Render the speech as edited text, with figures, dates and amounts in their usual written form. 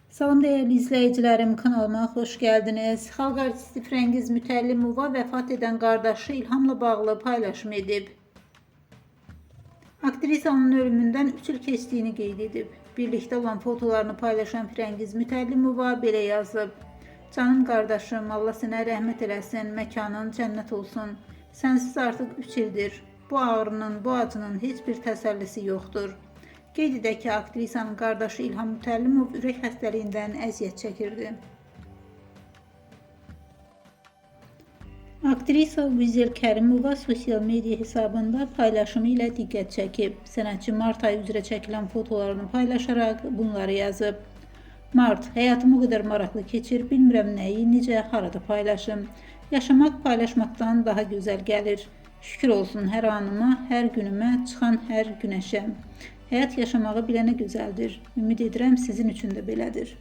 Salam değerli izleyicilerim, kanalıma hoş geldiniz. Xalq artisti Firəngiz Mütəllimova vəfat edən qardaşı İlhamla bağlı paylaşım edib. Aktrisanın ölümündən 3 il keçdiyini qeyd edib. Birlikdə olan fotolarını paylaşan Firəngiz Mütəllimova belə yazıb. Canım qardaşım, Allah sənə rəhmət eləsin, məkanın cənnət olsun. Sənsiz artıq 3 ildir. Bu ağrının, bu acının heç bir təsəllisi yoxdur. Qeyd edək ki, aktrisanın qardaşı İlham Mütəllimov ürək xəstəliyindən əziyyət çəkirdi. Aktrisa Güzel Kərimova sosial media hesabında paylaşımı ilə diqqət çəkib. Sənətçi mart ayı üzrə çəkilən fotolarını paylaşaraq bunları yazıb. Mart, həyatım o qədər maraqlı keçir, bilmirəm nəyi, necə, harada paylaşım. Yaşamaq paylaşmaqdan daha gözəl gəlir. Şükür olsun hər anıma, hər günümə, çıxan hər günəşə. Həyat yaşamağı bilənə gözəldir. Ümid edirəm sizin üçün də belədir.